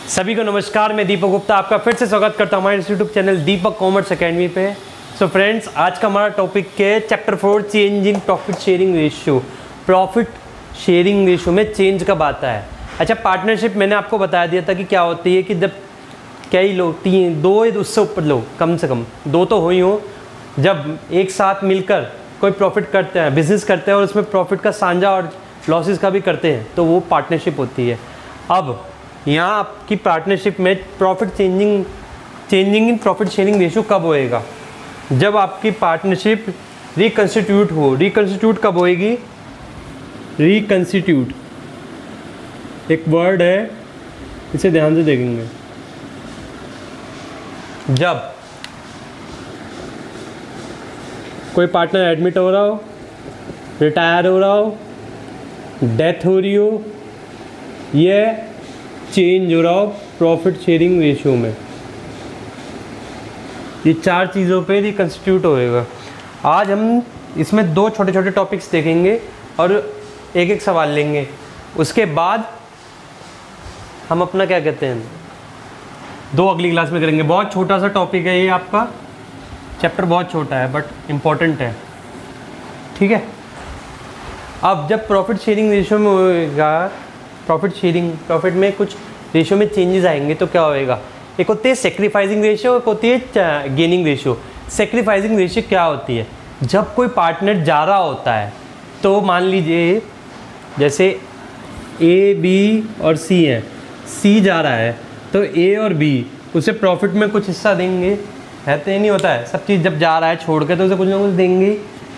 सभी को नमस्कार, मैं दीपक गुप्ता आपका फिर से स्वागत करता हूँ हमारे यूट्यूब चैनल दीपक कॉमर्स एकेडमी पे। सो फ्रेंड्स, आज का हमारा टॉपिक है chapter 4 change in profit sharing ratio. Profit sharing ratio में चेंज कब आता है? अच्छा, पार्टनरशिप मैंने आपको बता दिया था कि क्या होती है कि जब कई लोग दो या उससे ऊपर लोग, कम से कम दो तो हो ही हो, जब एक साथ मिलकर कोई प्रॉफिट करते हैं, बिजनेस करते हैं और उसमें प्रॉफिट का साझा और लॉसेस का भी करते हैं, तो वो पार्टनरशिप होती है। अब यहाँ आपकी पार्टनरशिप में profit changing in profit sharing ratio कब होएगा? जब आपकी पार्टनरशिप रिकंस्टिट्यूट हो। रिकंस्टिट्यूट कब होएगी? रिकंस्टिट्यूट एक वर्ड है, इसे ध्यान से देखेंगे। जब कोई पार्टनर एडमिट हो रहा हो, रिटायर हो रहा हो, डेथ हो रही हो, यह चेंज हो रहा हो प्रॉफिट शेयरिंग रेशियो में, ये चार चीज़ों पे रिकंस्टिट्यूट होएगा। आज हम इसमें दो छोटे छोटे टॉपिक्स देखेंगे और एक एक सवाल लेंगे। उसके बाद हम अपना क्या कहते हैं, दो अगली क्लास में करेंगे। बहुत छोटा सा टॉपिक है ये, आपका चैप्टर बहुत छोटा है बट इम्पॉर्टेंट है, ठीक है। अब जब प्रॉफिट शेयरिंग रेशियो में होएगा, प्रॉफिट में कुछ रेशियो में चेंजेस आएंगे तो क्या होएगा? एक होती है सेक्रीफाइसिंग रेशियो, एक होती है गेनिंग रेशियो। सेक्रीफाइसिंग रेशियो क्या होती है? जब कोई पार्टनर जा रहा होता है, तो मान लीजिए जैसे ए, बी और सी है, सी जा रहा है तो ए और बी उसे प्रॉफिट में कुछ हिस्सा देंगे, है तो ये नहीं होता है, सब चीज़ जब जा रहा है छोड़ के तो उसे कुछ ना कुछ देंगे,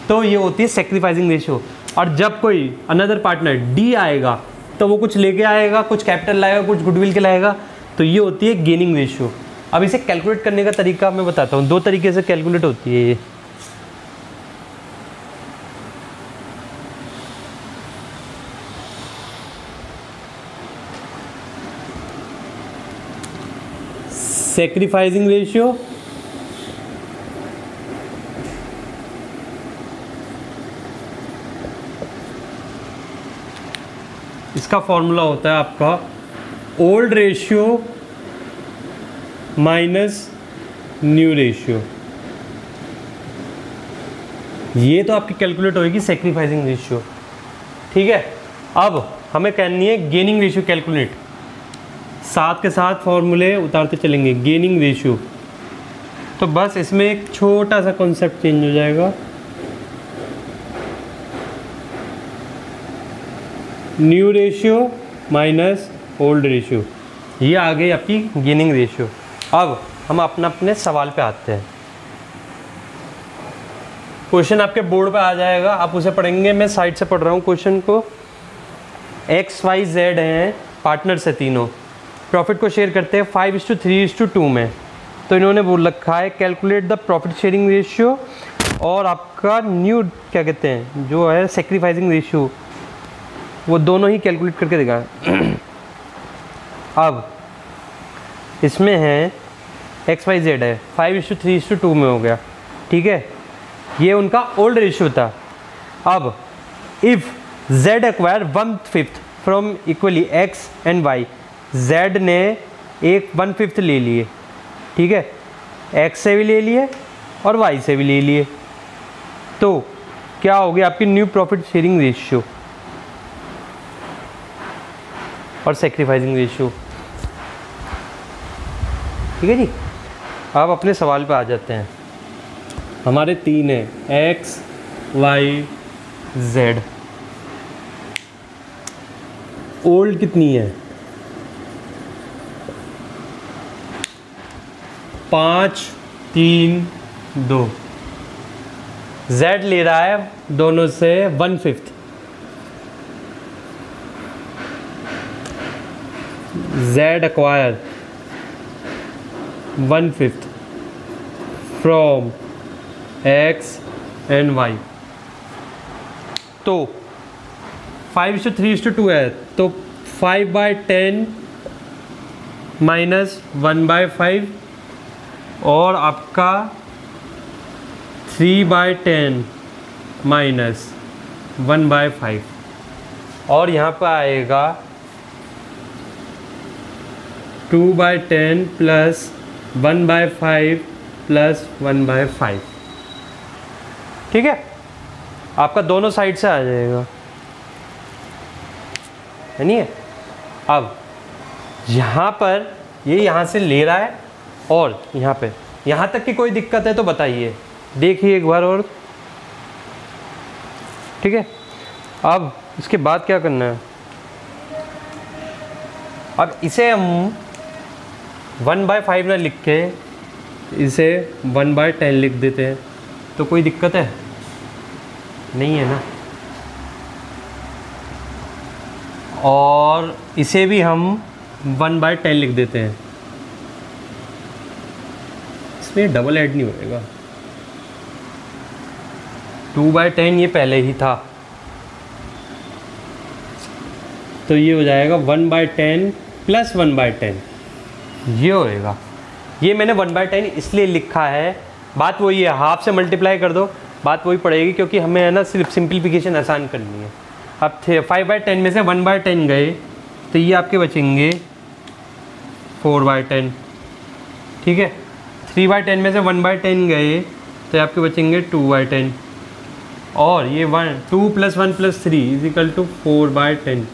तो ये होती है सेक्रीफाइसिंग रेशियो। और जब कोई अनदर पार्टनर डी आएगा तो वो कुछ लेके आएगा, कुछ कैपिटल लाएगा, कुछ गुडविल के लाएगा, तो ये होती है गेनिंग रेशियो। अब इसे कैलकुलेट करने का तरीका मैं बताता हूँ, दो तरीके से कैलकुलेट होती है ये। सेक्रीफाइसिंग रेशियो, इसका फॉर्मूला होता है आपका old ratio minus new ratio. ये तो आपकी कैलकुलेट होगी सेक्रीफाइसिंग रेशियो, ठीक है। अब हमें करनी है गेनिंग रेशियो कैलकुलेट, साथ के साथ फॉर्मूले उतारते चलेंगे। गेनिंग रेशियो, तो बस इसमें एक छोटा सा कॉन्सेप्ट चेंज हो जाएगा। New ratio minus old ratio, ये आ गई आपकी गेनिंग रेशियो। अब हम अपने सवाल पे आते हैं। क्वेश्चन आपके बोर्ड पे आ जाएगा, आप उसे पढ़ेंगे। मैं साइड से पढ़ रहा हूँ क्वेश्चन को। एक्स वाई जेड हैं पार्टनर्स है तीनों, प्रॉफिट को शेयर करते हैं 5:3:2 में। तो इन्होंने बोल रखा है calculate the profit sharing ratio और आपका न्यू क्या कहते हैं जो है सेक्रीफाइसिंग रेशियो, वो दोनों ही कैलकुलेट करके देगा। अब इसमें है एक्स वाई जेड है, 5:3:2 में हो गया, ठीक है। ये उनका ओल्ड रेशियो था। अब if z acquire 1/5 from equally x and y, z ने एक 1/5 ले लिए, ठीक है, एक्स से भी ले लिए और वाई से भी ले लिए, तो क्या होगी आपकी न्यू प्रॉफिट शेयरिंग रेशियो और सेक्रीफाइसिंग रेशियो, ठीक है जी। अब अपने सवाल पे आ जाते हैं। हमारे तीन है, एक्स वाई जेड। ओल्ड कितनी है? 5, 3, 2। जेड ले रहा है दोनों से 1/5। Z acquire 1/5 from X and Y। तो 5:3:2 है, तो 5/10 माइनस 1/5 और आपका 3/10 माइनस 1/5 और यहाँ पर आएगा 2/10 प्लस 1/5 प्लस 1/5। ठीक है, आपका दोनों साइड से आ जाएगा, है नहीं है। अब यहाँ पर ये यहाँ से ले रहा है और यहाँ पे, यहाँ तक की कोई दिक्कत है तो बताइए, देखिए एक बार और। ठीक है, अब इसके बाद क्या करना है, अब इसे हम 1/5 ना लिख के इसे 1/10 लिख देते हैं, तो कोई दिक्कत है नहीं है ना। और इसे भी हम 1/10 लिख देते हैं, इसमें डबल ऐड नहीं होएगा, 2/10 ये पहले ही था, तो ये हो जाएगा 1/10 प्लस 1/10, ये होएगा। ये मैंने 1/10 इसलिए लिखा है, बात वही है, हाफ से मल्टीप्लाई कर दो, बात वही पड़ेगी, क्योंकि हमें है ना सिर्फ सिंप्लीफिकेशन आसान करनी है। अब 5/10 में से 1/10 गए तो ये आपके बचेंगे 4/10। ठीक है, 3/10 में से 1/10 गए तो आपके बचेंगे 2/10, और ये 2 + 1 + 3 = 4/10।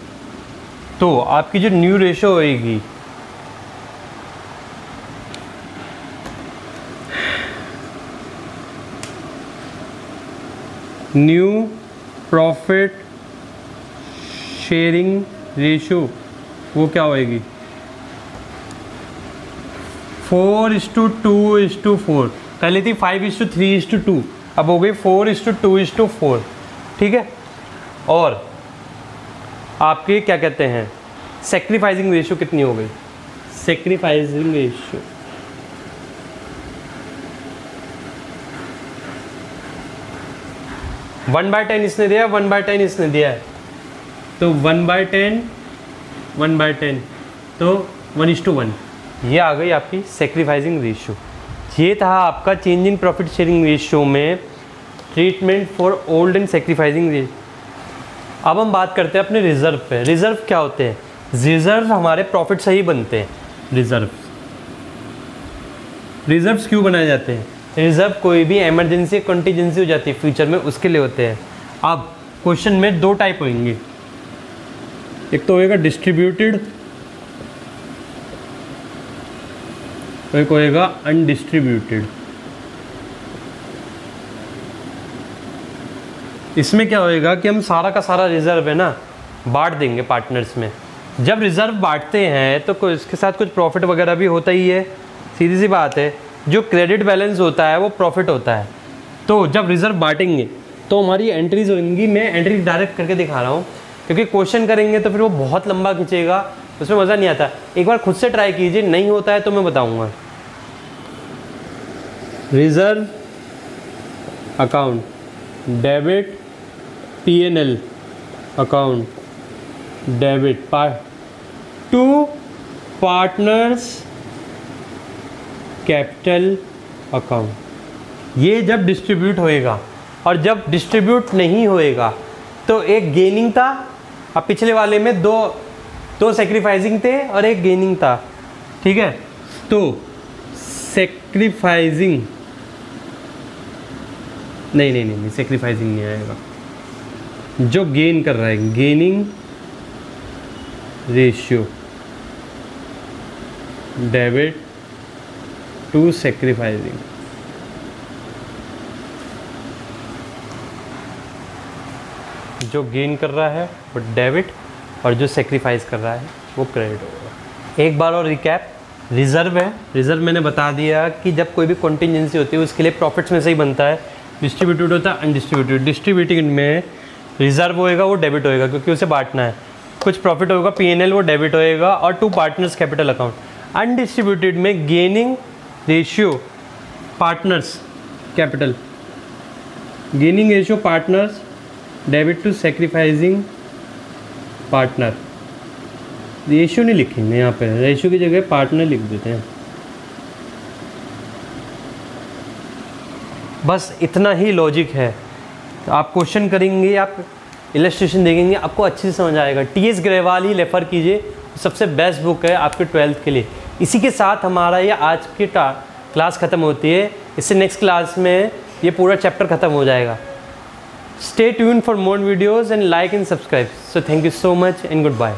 तो आपकी जो न्यू रेशो होएगी, न्यू प्रॉफिट शेयरिंग रेशो, वो क्या होएगी, 4:2:4। पहले थी 5:3:2, अब हो गई 4:2:4। ठीक है, और आपके क्या कहते हैं, सेक्रीफाइसिंग रेशो कितनी हो गई, सेक्रीफाइसिंग रेशो 1/10 इसने दिया, 1/10 इसने दिया है, तो 1/10 1/10, तो 1:1, ये आ गई आपकी सेक्रीफाइसिंग रेशो। ये था आपका change in profit sharing ratio में treatment for old and sacrificing ratio. अब हम बात करते हैं अपने रिजर्व पे। रिजर्व क्या होते हैं, रिजर्व हमारे प्रॉफिट से ही बनते हैं। रिजर्व्स क्यों बनाए जाते हैं, रिजर्व कोई भी एमरजेंसी कंटीजेंसी हो जाती है फ्यूचर में, उसके लिए होते हैं। अब क्वेश्चन में दो टाइप होंगे, एक तो होएगा डिस्ट्रीब्यूटेड, तो एक होएगा अनडिस्ट्रीब्यूटेड। इसमें क्या होएगा कि हम सारा का सारा रिजर्व है ना बांट देंगे पार्टनर्स में। जब रिजर्व बांटते हैं तो इसके साथ कुछ प्रॉफिट वगैरह भी होता ही है, सीधी सी बात है। जो क्रेडिट बैलेंस होता है वो प्रॉफिट होता है। तो जब रिजर्व बांटेंगे तो हमारी एंट्रीज होंगी, मैं एंट्री डायरेक्ट करके दिखा रहा हूँ क्योंकि क्वेश्चन करेंगे तो फिर वो बहुत लंबा खींचेगा, उसमें मज़ा नहीं आता। एक बार खुद से ट्राई कीजिए, नहीं होता है तो मैं बताऊँगा। Reserve account, debit P&L account, debit to partners capital account. ये जब डिस्ट्रीब्यूट होएगा, और जब डिस्ट्रीब्यूट नहीं होएगा तो एक गेनिंग था, अब पिछले वाले में दो सेक्रीफाइसिंग थे और एक गेनिंग था। ठीक है, तो सेक्रीफाइसिंग नहीं सेक्रीफाइसिंग नहीं आएगा। जो गेन कर रहा है, gaining ratio, debit to sacrificing. जो गेन कर रहा है वो डेबिट, और जो सेक्रीफाइस कर रहा है वो क्रेडिट होगा। एक बार और रिकैप, रिजर्व है, रिजर्व मैंने बता दिया कि जब कोई भी कॉन्टीजेंसी होती है उसके लिए प्रॉफिट्स में से ही बनता है। डिस्ट्रीब्यूटेड होता है अनडिस्ट्रीब्यूटेड। डिस्ट्रीब्यूटेड में रिजर्व होएगा वो डेबिट होएगा क्योंकि उसे बांटना है, कुछ प्रॉफिट होगा P&L वो डेबिट होएगा, और to partners capital account. Undistributed में gaining ratio partners capital, gaining ratio partners, debit to sacrificing partner. Ratio नहीं लिखेंगे यहाँ पे, रेशियो की जगह पार्टनर लिख देते हैं। बस इतना ही लॉजिक है। तो आप क्वेश्चन करेंगे, आप इलस्ट्रेशन देखेंगे, आपको अच्छे से समझ आएगा। TS ग्रेवाल ही रेफ़र कीजिए, सबसे बेस्ट बुक है आपके 12th के लिए। इसी के साथ हमारा ये आज की क्लास ख़त्म होती है। इससे नेक्स्ट क्लास में ये पूरा चैप्टर ख़त्म हो जाएगा। Stay tuned for more videos and like and subscribe. So thank you so much and goodbye.